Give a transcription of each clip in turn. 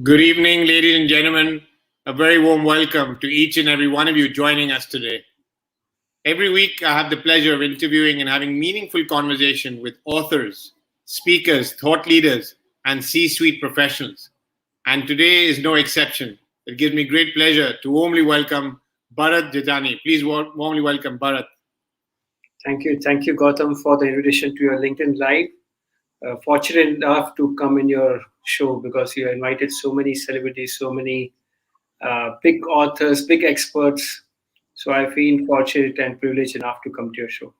Good evening, ladies and gentlemen. A very warm welcome to each and every one of you joining us today. Every week, I have the pleasure of interviewing and having meaningful conversation with authors, speakers, thought leaders, and C-suite professionals. And today is no exception. It gives me great pleasure to warmly welcome Bharat Jethani. Please warmly welcome Bharat. Thank you, Gautam, for the invitation to your LinkedIn Live. Fortunate enough to come in your show because you invited so many celebrities, so many big authors, big experts. So I feel fortunate and privileged enough to come to your show.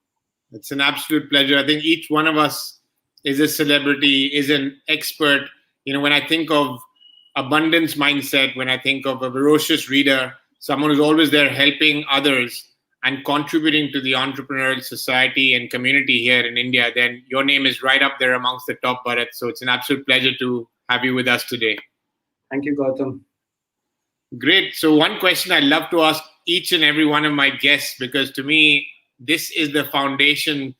It's an absolute pleasure. I think each one of us is a celebrity, is an expert. When I think of abundance mindset, when I think of a ferocious reader, someone who's always there helping others and contributing to the entrepreneurial society and community here in India, then your name is right up there amongst the top, Bharat. So it's an absolute pleasure to have you with us today. Thank you, Gautam. Great. So one question I love to ask each and every one of my guests, because to me, this is the foundation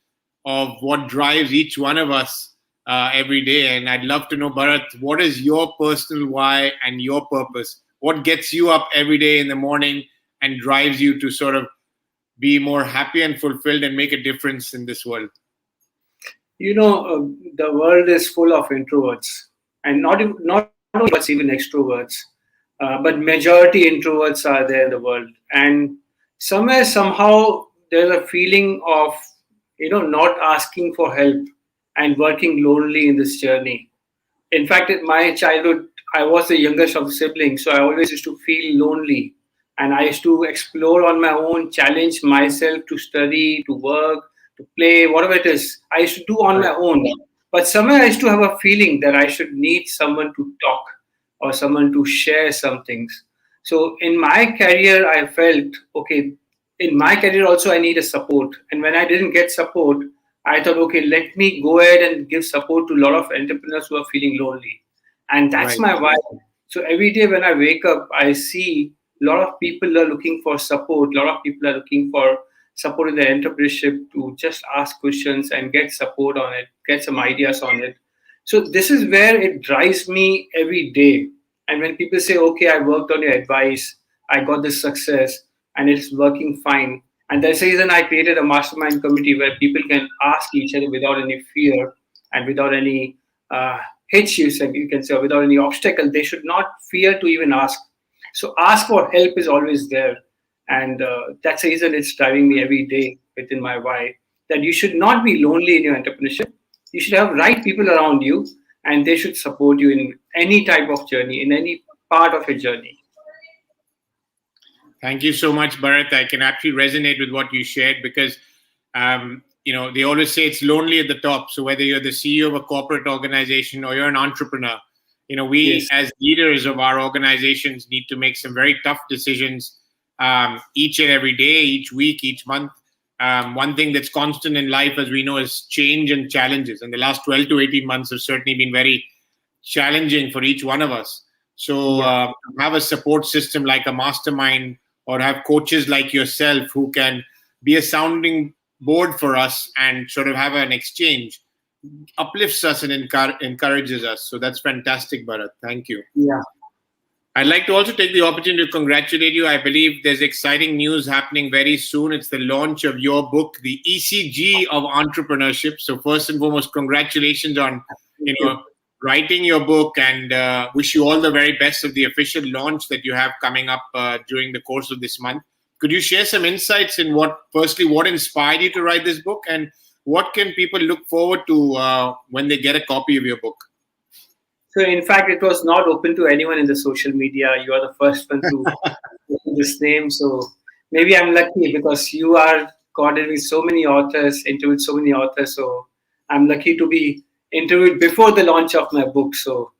of what drives each one of us every day. And I'd love to know, Bharat, what is your personal why and your purpose? What gets you up every day in the morning and drives you to sort of be more happy and fulfilled and make a difference in this world? The world is full of introverts, and not only but even extroverts. But majority introverts are there in the world, and somehow there's a feeling of not asking for help and working lonely in this journey. In fact, in my childhood, I was the youngest of the siblings, so I always used to feel lonely, and I used to explore on my own, challenge myself to study, to work, to play, whatever it is. I used to do on my own, but somewhere I used to have a feeling that I should need someone to talk or someone to share some things. So in my career, I felt, okay, in my career also I need a support. And when I didn't get support, I thought, okay, let me go ahead and give support to a lot of entrepreneurs who are feeling lonely. And that's my why. So every day when I wake up, I see a lot of people are looking for support. A lot of people are looking for support in their entrepreneurship to just ask questions and get support on it, get some ideas on it. So this is where it drives me every day. And when people say, okay, I worked on your advice, I got this success, and it's working fine. And that's the reason I created a mastermind community where people can ask each other without any fear and without any hitch, you can say, or without any obstacle. They should not fear to even ask. So ask for help is always there. And that's the reason it's driving me every day within my why, that you should not be lonely in your entrepreneurship. You should have right people around you, and they should support you in any type of journey, in any part of your journey. Thank you so much, Bharat. I can actually resonate with what you shared because, they always say it's lonely at the top. So whether you're the CEO of a corporate organization or you're an entrepreneur, we as leaders of our organizations need to make some very tough decisions each and every day, each week, each month. One thing that's constant in life, as we know, is change and challenges. And the last 12 to 18 months have certainly been very challenging for each one of us. So have a support system like a mastermind or have coaches like yourself who can be a sounding board for us and sort of have an exchange, uplifts us and encourages us. So that's fantastic, Bharat. Thank you. Yeah. I'd like to also take the opportunity to congratulate you. I believe there's exciting news happening very soon. It's the launch of your book, The ECG of Entrepreneurship. So first and foremost, congratulations on writing your book, and wish you all the very best of the official launch that you have coming up during the course of this month. Could you share some insights in what inspired you to write this book, and what can people look forward to when they get a copy of your book? So in fact, it was not open to anyone in the social media. You are the first one to open this name. So maybe I'm lucky because you are connected with so many authors, interviewed so many authors. So I'm lucky to be interviewed before the launch of my book. So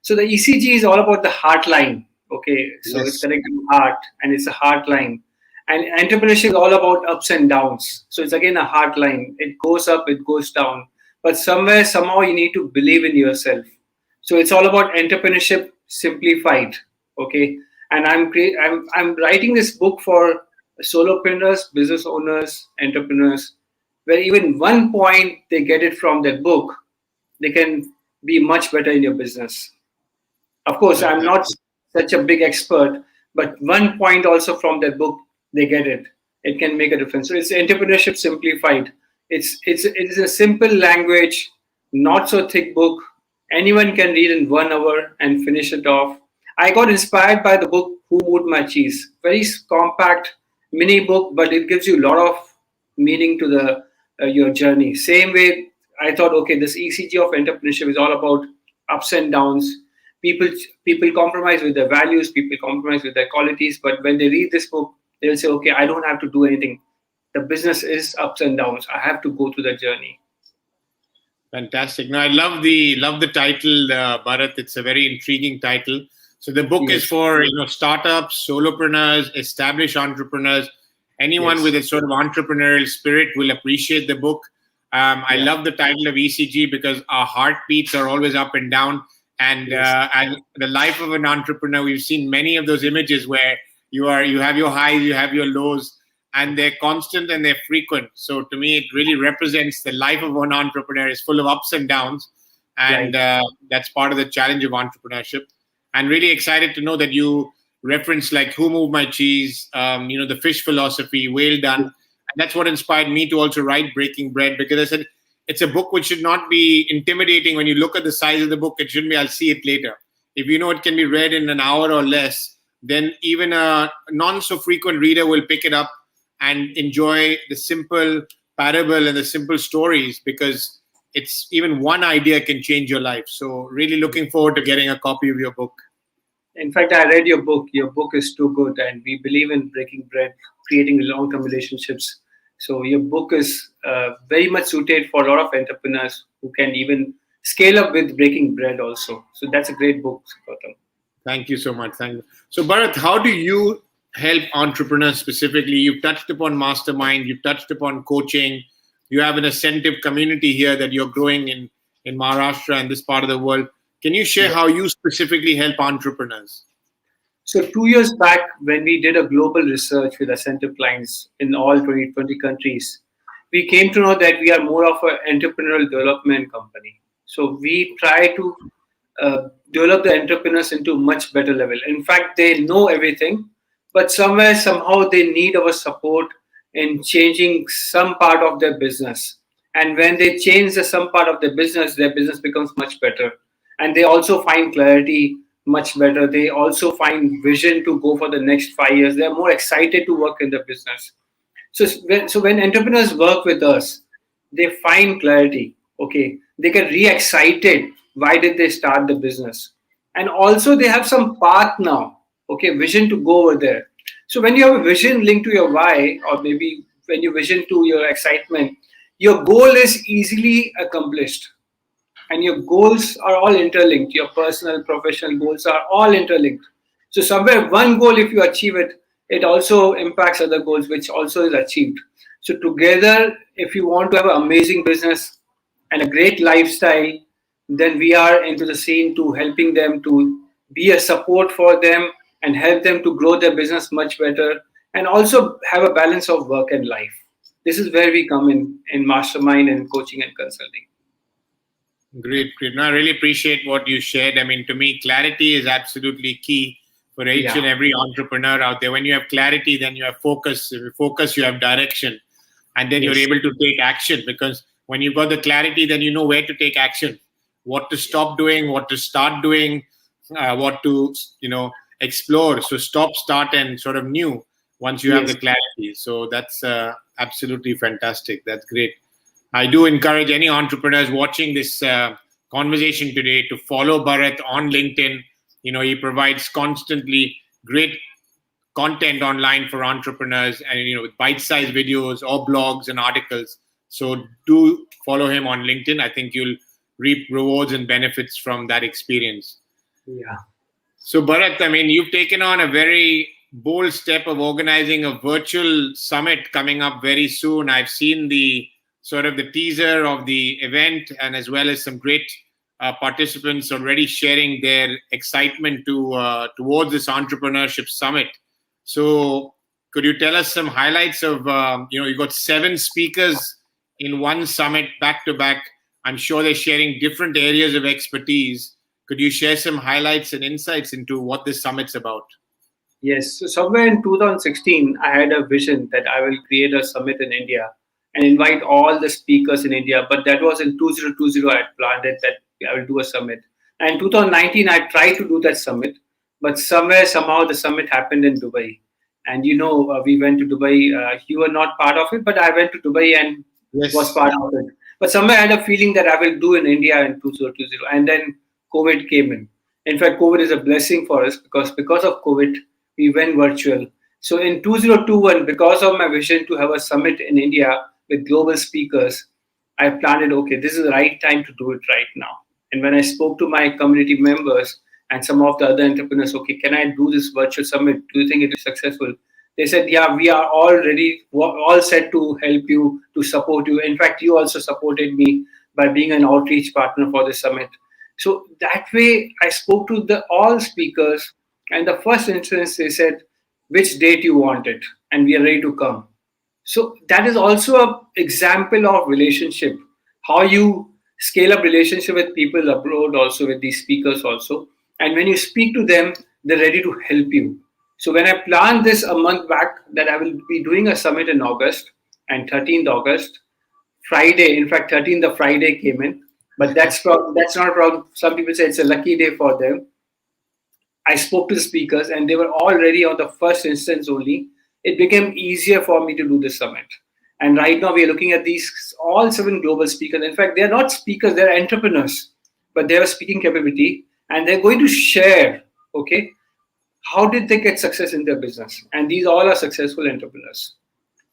the ECG is all about the heart line. Okay, so it's connected to heart, and it's a heart line. And entrepreneurship is all about ups and downs. So it's again a heart line. It goes up, it goes down. But somehow you need to believe in yourself. So it's all about entrepreneurship simplified. Okay, and I'm writing this book for solopreneurs, business owners, entrepreneurs, where even one point they get it from that book, they can be much better in your business. Of course, I'm not such a big expert, but one point also from that book, they get it. It can make a difference. So it's entrepreneurship simplified. It is a simple language, not so thick book. Anyone can read in 1 hour and finish it off. I got inspired by the book Who Moved My Cheese. Very compact mini book, but it gives you a lot of meaning to the your journey. Same way, I thought, okay, this ECG of entrepreneurship is all about ups and downs. People people compromise with their values, people compromise with their qualities, but when they read this book, they'll say, okay, I don't have to do anything. The business is ups and downs. I have to go through the journey. Fantastic. Now, I love the title, Bharat. It's a very intriguing title. So the book is for startups, solopreneurs, established entrepreneurs. Anyone with a sort of entrepreneurial spirit will appreciate the book. I love the title of ECG because our heartbeats are always up and down. And the life of an entrepreneur, we've seen many of those images where you have your highs, you have your lows, and they're constant and they're frequent. So to me, it really represents the life of an entrepreneur is full of ups and downs. And that's part of the challenge of entrepreneurship. And really excited to know that you reference like Who Moved My Cheese, the fish philosophy, Whale Done. And that's what inspired me to also write Breaking Bread, because I said it's a book which should not be intimidating. When you look at the size of the book, it shouldn't be, I'll see it later. If you know it can be read in an hour or less, then even a non-so-frequent reader will pick it up and enjoy the simple parable and the simple stories, because it's even one idea can change your life. So really looking forward to getting a copy of your book. In fact, I read your book. Your book is too good, and we believe in breaking bread, creating long-term relationships. So your book is very much suited for a lot of entrepreneurs who can even scale up with breaking bread also. So that's a great book, Gautam. Thank you so much. Thank you. So Bharat, how do you help entrepreneurs specifically? You've touched upon Mastermind, you've touched upon coaching, you have an ASENTIV community here that you're growing in Maharashtra and this part of the world. Can you share how you specifically help entrepreneurs? So 2 years back, when we did a global research with ASENTIV clients in all 20 countries, we came to know that we are more of an entrepreneurial development company. So we try to develop the entrepreneurs into much better level. In fact, they know everything, but somehow they need our support in changing some part of their business. And when they change some part of their business becomes much better. And they also find clarity much better. They also find vision to go for the next 5 years. They're more excited to work in the business. So when entrepreneurs work with us, they find clarity. Okay, they get re-excited. Why did they start the business? And also they have some path now. Okay, vision to go over there. So when you have a vision linked to your why, or maybe when you vision to your excitement, your goal is easily accomplished. And your goals are all interlinked. Your personal, professional goals are all interlinked. So somewhere one goal, if you achieve it, it also impacts other goals, which also is achieved. So together, if you want to have an amazing business and a great lifestyle, then we are into the scene to helping them to be a support for them and help them to grow their business much better, and also have a balance of work and life. This is where we come in Mastermind and coaching and consulting. Great. No, I really appreciate what you shared. I mean, to me, clarity is absolutely key for each and every entrepreneur out there. When you have clarity, then you have focus. If you focus, you have direction. And then you're able to take action, because when you've got the clarity, then you know where to take action, what to stop doing, what to start doing, what to, explore. So stop, start, and sort of new once you have the clarity. So that's absolutely fantastic. That's great. I do encourage any entrepreneurs watching this conversation today to follow Bharat on LinkedIn. He provides constantly great content online for entrepreneurs, and with bite-sized videos or blogs and articles. So do follow him on LinkedIn. I think you'll reap rewards and benefits from that experience. Yeah. So Bharat, I mean, you've taken on a very bold step of organizing a virtual summit coming up very soon. I've seen the teaser of the event, and as well as some great participants already sharing their excitement towards this entrepreneurship summit. So could you tell us some highlights of, you got 7 speakers in one summit back to back. I'm sure they're sharing different areas of expertise. Could you share some highlights and insights into what this summit's about? Yes. So somewhere in 2016, I had a vision that I will create a summit in India and invite all the speakers in India. But that was in 2020. I had planned it that I will do a summit. And in 2019, I tried to do that summit, but somehow, the summit happened in Dubai. And we went to Dubai. You were not part of it, but I went to Dubai and was Yes. part of it. But somewhere I had a feeling that I will do in India in 2020. And then COVID came in. In fact, COVID is a blessing for us because of COVID, we went virtual. So in 2021, because of my vision to have a summit in India with global speakers, I planned it, okay, this is the right time to do it right now. And when I spoke to my community members and some of the other entrepreneurs, okay, can I do this virtual summit? Do you think it is successful? They said, yeah, we are all ready, all set to help you, to support you. In fact, you also supported me by being an outreach partner for the summit. So that way, I spoke to all speakers, and the first instance they said, which date you want it, and we are ready to come. So that is also an example of relationship, how you scale up relationship with people abroad, also with these speakers also. And when you speak to them, they're ready to help you. So when I planned this a month back that I will be doing a summit in August, and 13th August, Friday, in fact, 13th the Friday came in, but that's not a problem. Some people say it's a lucky day for them. I spoke to the speakers and they were all ready on the first instance only. It became easier for me to do the summit. And right now we are looking at these all 7 global speakers. In fact, they're not speakers, they're entrepreneurs, but they have a speaking capability and they're going to share, okay, how did they get success in their business? And these all are successful entrepreneurs.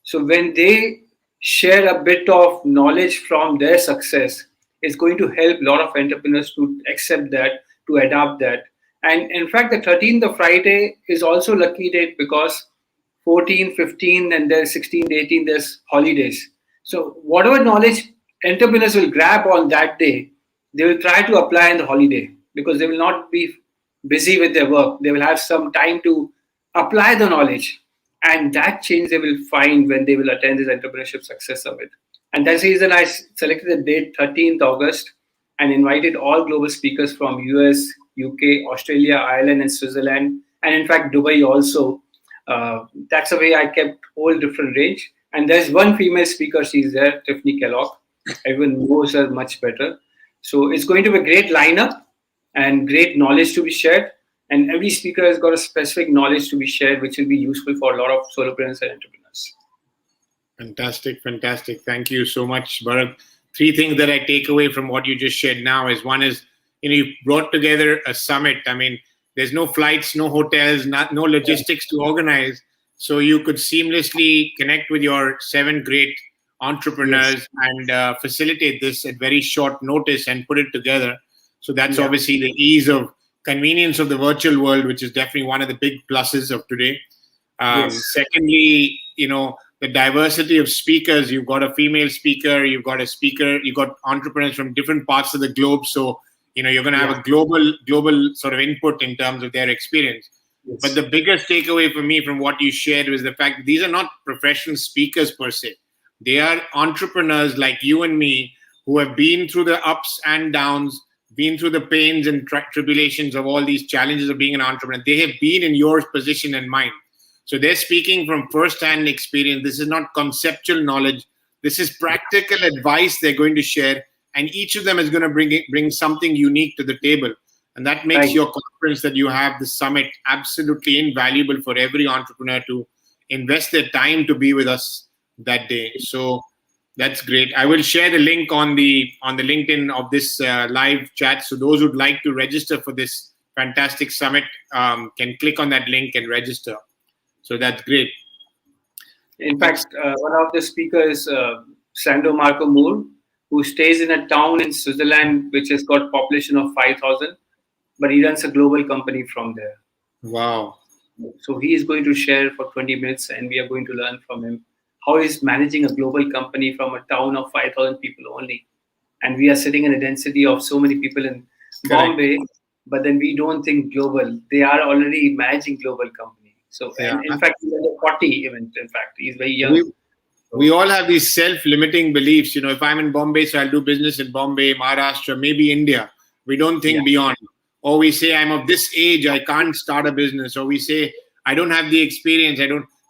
So when they share a bit of knowledge from their success, it's going to help a lot of entrepreneurs to accept that, to adapt that. And in fact, the 13th, the Friday, is also lucky date because 14, 15, and there's 16, 18, there's holidays. So whatever knowledge entrepreneurs will grab on that day, they will try to apply in the holiday because they will not be busy with their work. They will have some time to apply the knowledge. And that change they will find when they will attend this Entrepreneurship Success Summit. And that's the reason I selected the date 13th August and invited all global speakers from US, UK, Australia, Ireland, and Switzerland, and in fact, Dubai also. That's the way I kept whole different range. And there's one female speaker, she's there, Tiffany Kellogg. Everyone knows her much better. So it's going to be a great lineup and great knowledge to be shared. And every speaker has got a specific knowledge to be shared, which will be useful for a lot of solopreneurs and entrepreneurs. Fantastic, fantastic. Thank you so much, Bharat. 3 things that I take away from what you just shared now is, one is, you brought together a summit. I mean, there's no flights, no hotels, no logistics to organize. So you could seamlessly connect with your 7 great entrepreneurs and facilitate this at very short notice and put it together. So that's obviously the ease of convenience of the virtual world, which is definitely one of the big pluses of today. Secondly, the diversity of speakers. You've got a female speaker, you've got a speaker, you've got entrepreneurs from different parts of the globe. So, you're going to have a global sort of input in terms of their experience. But the biggest takeaway for me from what you shared was the fact that these are not professional speakers per se. They are entrepreneurs like you and me who have been through the ups and downs, been through the pains and tribulations of all these challenges of being an entrepreneur. They have been in your position and mine. So they're speaking from first-hand experience. This is not conceptual knowledge. This is practical advice they're going to share. And each of them is going to bring something unique to the table. And that makes your conference that you have, the summit, absolutely invaluable for every entrepreneur to invest their time to be with us that day. So that's great. I will share the link on the LinkedIn of this live chat. So those who'd like to register for this fantastic summit can click on that link and register. So that's great. In fact, one of the speakers, Sandro Marco Moore, who stays in a town in Switzerland, which has got population of 5,000, but he runs a global company from there. Wow. So he is going to share for 20 minutes and we are going to learn from him how he's managing a global company from a town of 5,000 people only. And we are sitting in a density of so many people in Bombay, but then we don't think global. They are already managing global company. So in fact, he's under 40 even. In fact, he's very young. We all have these self-limiting beliefs. If I'm in Bombay, so I'll do business in Bombay, Maharashtra, maybe India. We don't think beyond. or we say, I'm of this age, I can't start a business, or we say, I don't have the experience,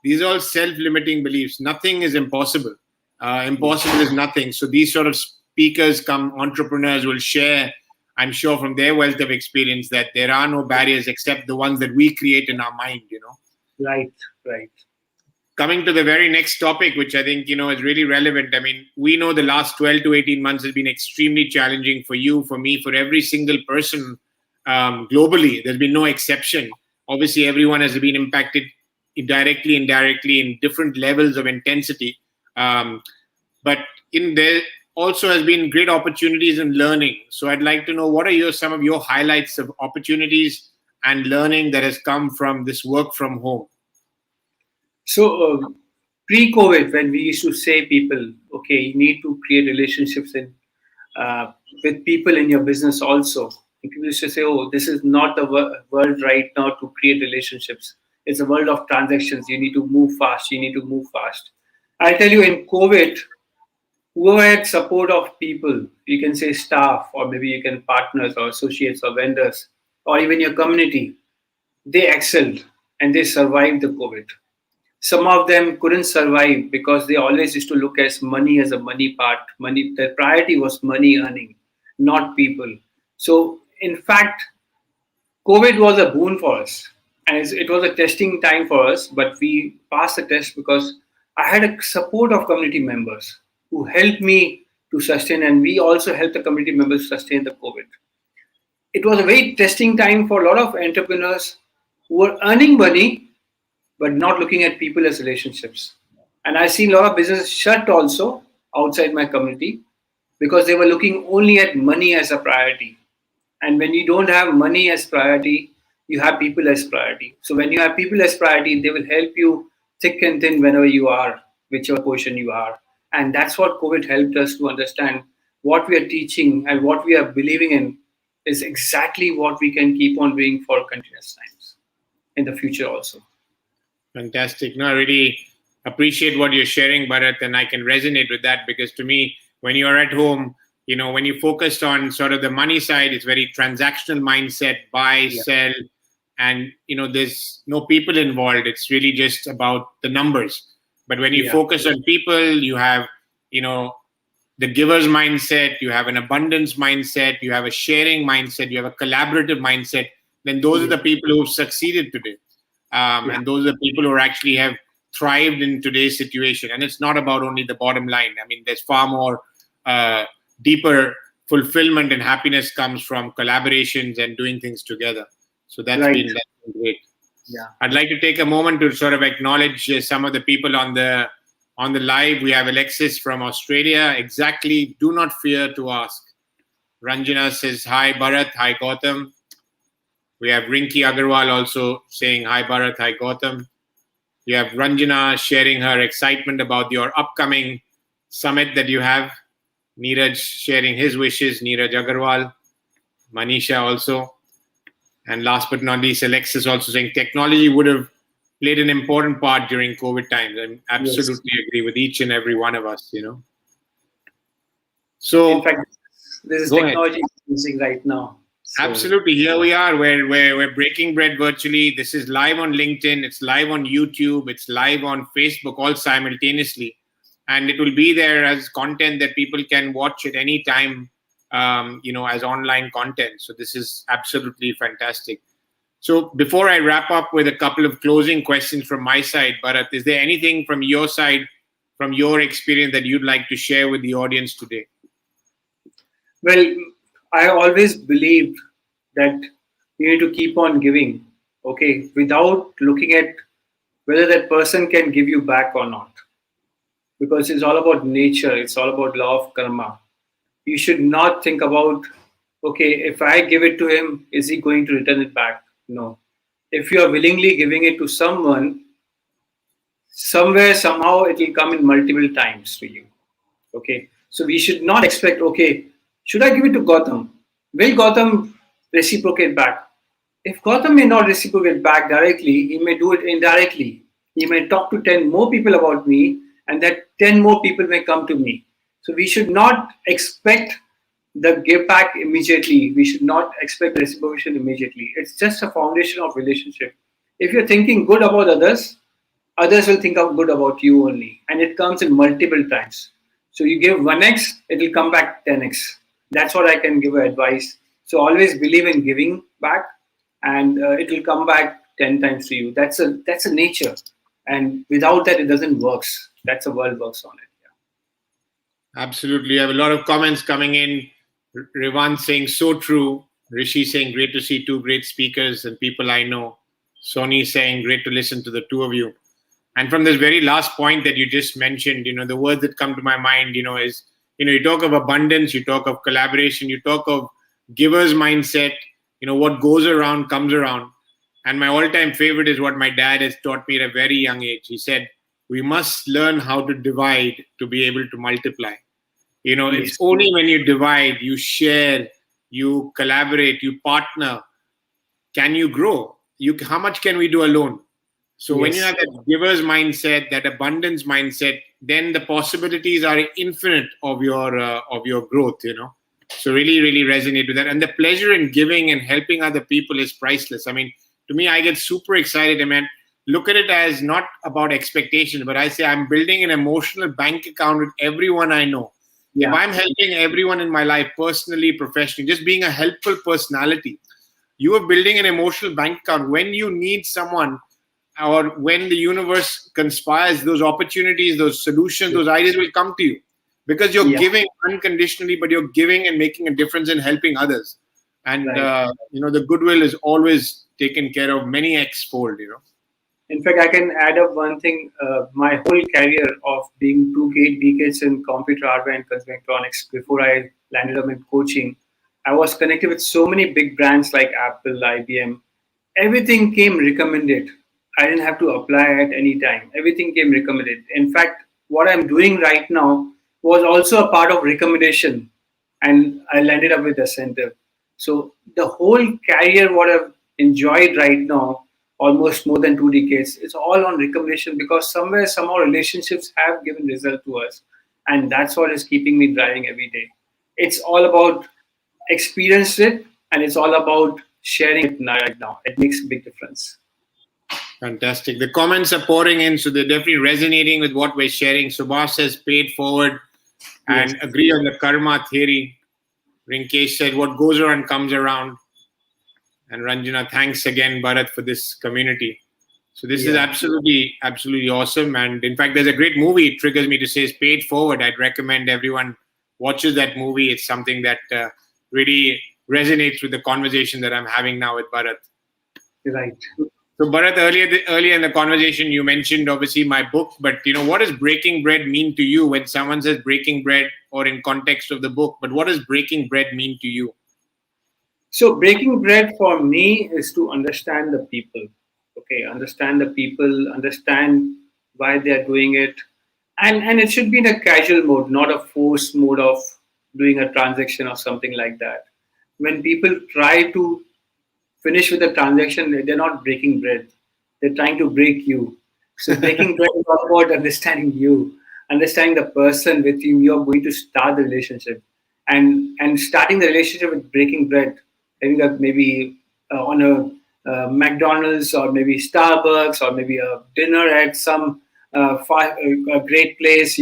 these are all self-limiting beliefs. Nothing is impossible. Impossible is nothing. So these sort of speakers come entrepreneurs will share, I'm sure, from their wealth of experience, that there are no barriers except the ones that we create in our mind, Right. Coming to the very next topic, which I think, is really relevant. I mean, we know the last 12 to 18 months has been extremely challenging for you, for me, for every single person globally. There's been no exception. Obviously, everyone has been impacted directly, indirectly, in different levels of intensity. But there also has been great opportunities in learning. So I'd like to know, what are some of your highlights of opportunities and learning that has come from this work from home? So pre-COVID, when we used to say people, okay, you need to create relationships with people in your business also. People used to say, oh, this is not the world right now to create relationships. It's a world of transactions. You need to move fast. I tell you, in COVID, whoever had support of people, you can say staff, or maybe you can partners or associates or vendors, or even your community, they excelled and they survived the COVID. Some of them couldn't survive because they always used to look at money as a money part. Money, their priority was money earning, not people. So, in fact, COVID was a boon for us, and it was a testing time for us. But we passed the test because I had a support of community members who helped me to sustain, and we also helped the community members sustain the COVID. It was a very testing time for a lot of entrepreneurs who were earning money but not looking at people as relationships. And I've seen a lot of businesses shut also outside my community because they were looking only at money as a priority. And when you don't have money as priority, you have people as priority. So when you have people as priority, they will help you thick and thin whenever you are, whichever position you are. And that's what COVID helped us to understand. What we are teaching and what we are believing in is exactly what we can keep on doing for continuous times in the future also. Fantastic. No, I really appreciate what you're sharing, Bharat, and I can resonate with that, because to me, when you're at home, when you focused on sort of the money side, it's very transactional mindset, buy, sell, and, there's no people involved. It's really just about the numbers. But when you focus on people, you have, the giver's mindset, you have an abundance mindset, you have a sharing mindset, you have a collaborative mindset, then those are the people who've succeeded today. And those are the people who actually have thrived in today's situation. And it's not about only the bottom line. I mean, there's far more deeper fulfillment and happiness comes from collaborations and doing things together. So that's been great. Yeah. I'd like to take a moment to sort of acknowledge some of the people on the live. We have Alexis from Australia. Exactly. Do not fear to ask. Ranjana says, hi, Bharat. Hi, Gautam. We have Rinki Agarwal also saying, hi, Bharat. Hi, Gautam. You have Ranjana sharing her excitement about your upcoming summit that you have. Neeraj sharing his wishes. Neeraj Agarwal. Manisha also. And last but not least, Alexis also saying technology would have played an important part during COVID times. I absolutely agree with each and every one of us, So, in fact, this is technology using right now. So, absolutely. Here we are. We're breaking bread virtually. This is live on LinkedIn. It's live on YouTube. It's live on Facebook, all simultaneously. And it will be there as content that people can watch at any time, as online content. So this is absolutely fantastic. So before I wrap up with a couple of closing questions from my side, Bharat, is there anything from your side, from your experience, that you'd like to share with the audience today? Well, I always believed that you need to keep on giving, okay, without looking at whether that person can give you back or not. Because it's all about nature, it's all about law of karma. You should not think about, okay, if I give it to him, is he going to return it back? No. If you are willingly giving it to someone, somewhere, somehow, it will come in multiple times to you. Okay. So we should not expect, okay, should I give it to Gautam? Will Gautam reciprocate back? If Gautam may not reciprocate back directly, he may do it indirectly. He may talk to 10 more people about me, and that 10 more people may come to me. So we should not expect the give back immediately. We should not expect reciprocation immediately. It's just a foundation of relationship. If you're thinking good about others, others will think of good about you only, and it comes in multiple times. So you give 1x, it will come back 10x. That's what I can give advice. So always believe in giving back, and it will come back 10 times to you. That's a nature, and without that, it doesn't works. That's a world works on it. Absolutely. I have a lot of comments coming in. Rivan saying, so true. Rishi saying, great to see two great speakers and people I know. Sony saying, great to listen to the two of you. And from this very last point that you just mentioned, the words that come to my mind, is, you talk of abundance, you talk of collaboration, you talk of giver's mindset, what goes around comes around. And my all-time favorite is what my dad has taught me at a very young age. He said, we must learn how to divide to be able to multiply. It's only when you divide, you share, you collaborate, you partner, can you grow? How much can we do alone? So when you have that giver's mindset, that abundance mindset, then the possibilities are infinite of your growth, So really, really resonate with that. And the pleasure in giving and helping other people is priceless. I mean, to me, I get super excited. I mean, look at it as not about expectations, but I say I'm building an emotional bank account with everyone I know. Yeah. If I'm helping everyone in my life, personally, professionally, just being a helpful personality, you are building an emotional bank account. When you need someone, or when the universe conspires, those opportunities, those solutions, those ideas will come to you because you're giving unconditionally, but you're giving and making a difference in helping others. And, the goodwill is always taken care of many X-fold, In fact, I can add up one thing. My whole career of being 2 decades in computer hardware and consumer electronics, before I landed up in coaching, I was connected with so many big brands like Apple, IBM. Everything came recommended. I didn't have to apply at any time. Everything came recommended. In fact, what I'm doing right now was also a part of recommendation, and I landed up with ASENTIV. So the whole career, what I've enjoyed right now, almost more than 2 decades, it's all on recommendation, because somehow relationships have given result to us, and that's what is keeping me driving every day. It's all about experience it, and it's all about sharing it right now. It makes a big difference. Fantastic. The comments are pouring in, so they're definitely resonating with what we're sharing. Subhash says paid forward and agree on the karma theory. Rinkesh said what goes around comes around. And Ranjana, thanks again, Bharat, for this community. So this is absolutely, absolutely awesome. And in fact, there's a great movie. It triggers me to say is Paid Forward. I'd recommend everyone watches that movie. It's something that really resonates with the conversation that I'm having now with Bharat. Right. So Bharat, earlier in the conversation, you mentioned obviously my book, but what does breaking bread mean to you when someone says breaking bread, or in context of the book? But what does breaking bread mean to you? So breaking bread for me is to understand the people. Okay, understand the people, understand why they are doing it, and it should be in a casual mode, not a forced mode of doing a transaction or something like that. When people try to finish with the transaction, they're not breaking bread. They're trying to break you. So breaking bread is all about understanding you, understanding the person with whom you're going to start the relationship, and starting the relationship with breaking bread. Maybe on a McDonald's, or maybe Starbucks, or maybe a dinner at some a great place.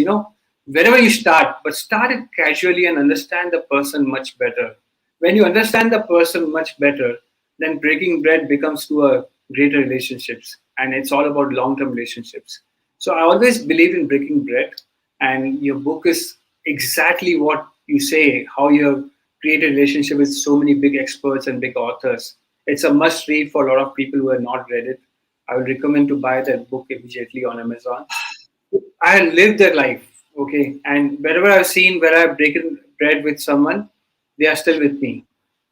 Wherever you start, but start it casually and understand the person much better. When you understand the person much better, then breaking bread becomes to a greater relationships, and it's all about long-term relationships. So I always believe in breaking bread, and your book is exactly what you say, how you have created a relationship with so many big experts and big authors. It's a must read for a lot of people who have not read it. I would recommend to buy that book immediately on Amazon. I lived that life, okay, and wherever I've seen where I've broken bread with someone, they are still with me.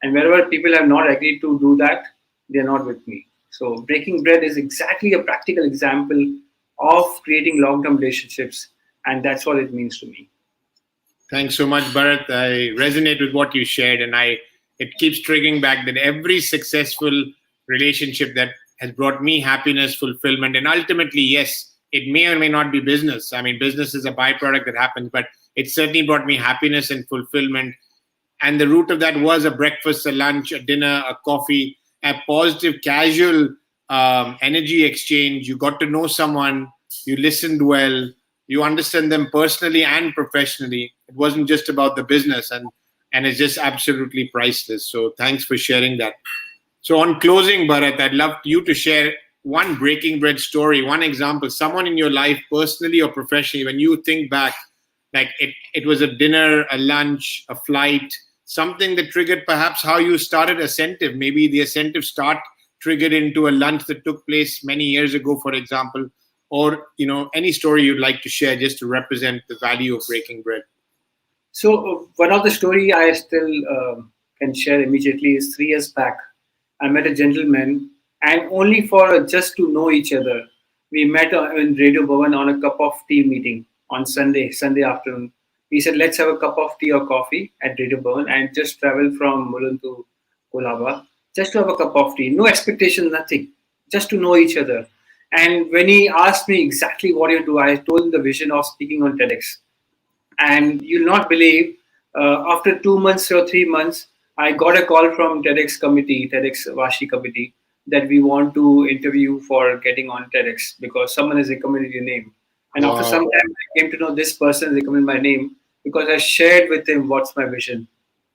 And wherever people have not agreed to do that, they're not with me. So breaking bread is exactly a practical example of creating long-term relationships, and that's what it means to me. Thanks so much, Bharat. I resonate with what you shared, and it keeps triggering back that every successful relationship that has brought me happiness, fulfillment, and ultimately, yes, it may or may not be business. I mean, business is a byproduct that happens, but it certainly brought me happiness and fulfillment. And the root of that was a breakfast, a lunch, a dinner, a coffee, a positive, casual energy exchange. You got to know someone, you listened well, you understand them personally and professionally. It wasn't just about the business, and it's just absolutely priceless. So thanks for sharing that. So on closing, Bharat, I'd love you to share one breaking bread story, one example, someone in your life, personally or professionally, when you think back, like it was a dinner, a lunch, a flight, something that triggered perhaps how you started ASENTIV. Maybe the ASENTIV start triggered into a lunch that took place many years ago, for example, or any story you'd like to share just to represent the value of breaking bread. So one of the story I still can share immediately is 3 years back. I met a gentleman, and only for just to know each other, we met in Radio Bhavan on a cup of tea meeting on Sunday afternoon. He said, let's have a cup of tea or coffee at Radio Bhavan and just travel from Mulund to Kolaba, just to have a cup of tea. No expectation, nothing, just to know each other. And when he asked me exactly what you do, I told him the vision of speaking on TEDx. And you'll not believe, after 2 months or 3 months, I got a call from TEDx Vashi committee, that we want to interview for getting on TEDx because someone has recommended your name. And after some time, I came to know this person recommended my name because I shared with him what's my vision.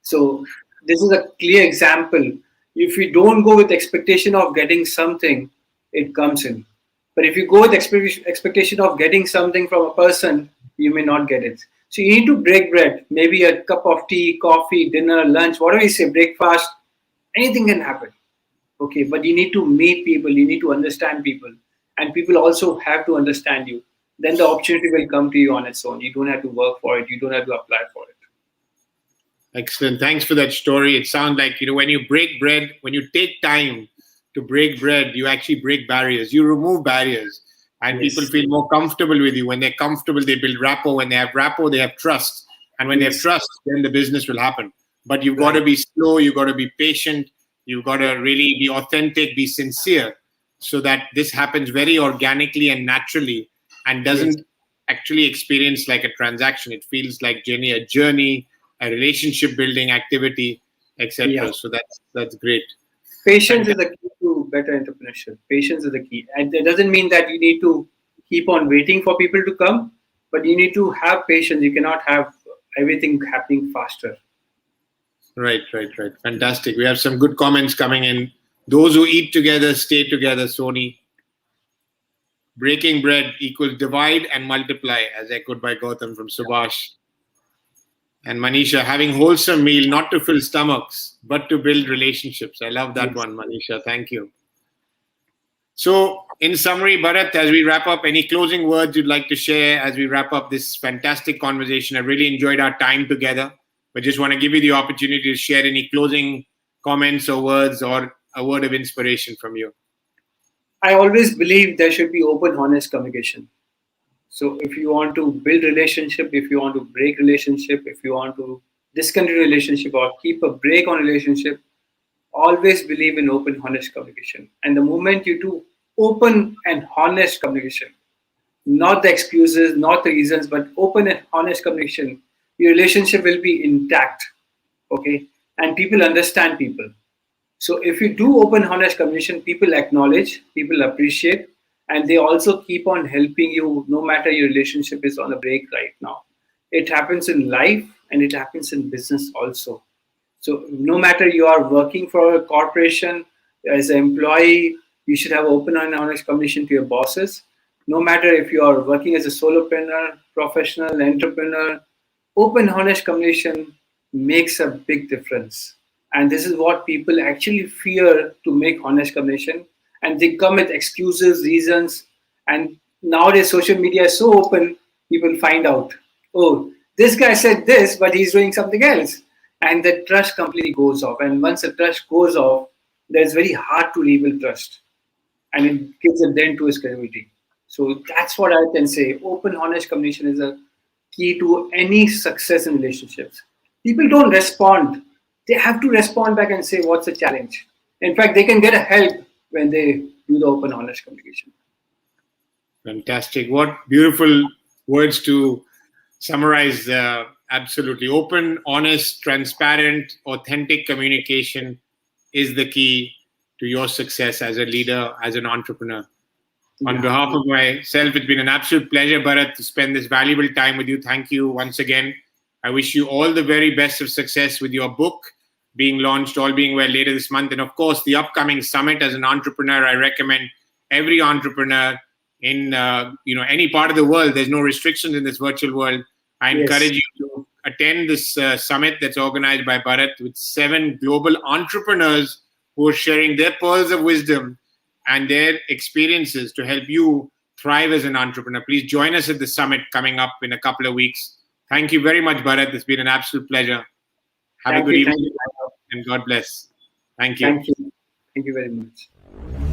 So this is a clear example. If you don't go with expectation of getting something, it comes in. But if you go with expectation of getting something from a person, you may not get it. So you need to break bread. Maybe a cup of tea, coffee, dinner, lunch, whatever you say, breakfast, anything can happen. Okay, but you need to meet people, you need to understand people, and people also have to understand you. Then the opportunity will come to you on its own. You don't have to work for it, you don't have to apply for it. Excellent. Thanks for that story. It sounds like, when you break bread, when you take time to break bread, you actually break barriers. You remove barriers, and Yes. people feel more comfortable with you. When they're comfortable, they build rapport. When they have rapport, they have trust. And when they have trust, then the business will happen. But you've got to be slow. You've got to be patient. You've got to really be authentic, be sincere, so that this happens very organically and naturally and doesn't actually experience like a transaction. It feels like a journey, a relationship building activity, etc. Yeah. So that's great. Patience is the key to better entrepreneurship. Patience is the key. And it doesn't mean that you need to keep on waiting for people to come, but you need to have patience. You cannot have everything happening faster. Right. Fantastic. We have some good comments coming in. Those who eat together stay together, Sony. Breaking bread equals divide and multiply, as echoed by Gautam from Subhash. And Manisha, having wholesome meal, not to fill stomachs, but to build relationships. I love that one, Manisha. Thank you. So, in summary, Bharat, as we wrap up, any closing words you'd like to share as we wrap up this fantastic conversation? I really enjoyed our time together, but just want to give you the opportunity to share any closing comments or words or a word of inspiration from you. I always believe there should be open, honest communication. So if you want to build relationship, if you want to break relationship, if you want to discontinue relationship or keep a break on relationship, always believe in open, honest communication. And the moment you do open and honest communication, not the excuses, not the reasons, but open and honest communication, your relationship will be intact. Okay. And people understand people. So if you do open, honest communication, people acknowledge, people appreciate, and they also keep on helping you no matter your relationship is on a break right now. It happens in life and it happens in business also. So no matter you are working for a corporation, as an employee, you should have open and honest communication to your bosses. No matter if you are working as a solopreneur, professional, entrepreneur, open, honest communication makes a big difference. And this is what people actually fear, to make honest communication. And they come with excuses, reasons. And nowadays, social media is so open, people find out, oh, this guy said this, but he's doing something else. And the trust completely goes off. And once the trust goes off, it's very hard to rebuild trust. And it gives a dent to his credibility. So that's what I can say. Open, honest communication is a key to any success in relationships. People don't respond. They have to respond back and say, what's the challenge? In fact, they can get a help when they do the open, honest communication. Fantastic. What beautiful words to summarize absolutely. Open, honest, transparent, authentic communication is the key to your success as a leader, as an entrepreneur. On behalf of myself, it's been an absolute pleasure, Bharat, to spend this valuable time with you. Thank you once again. I wish you all the very best of success with your book being launched, all being well, later this month. And of course, the upcoming summit. As an entrepreneur, I recommend every entrepreneur in any part of the world, there's no restrictions in this virtual world. I encourage you to attend this summit that's organized by Bharat with 7 global entrepreneurs who are sharing their pearls of wisdom and their experiences to help you thrive as an entrepreneur. Please join us at the summit coming up in a couple of weeks. Thank you very much, Bharat. It's been an absolute pleasure. Have a good evening and God bless. Thank you. Thank you. Thank you very much.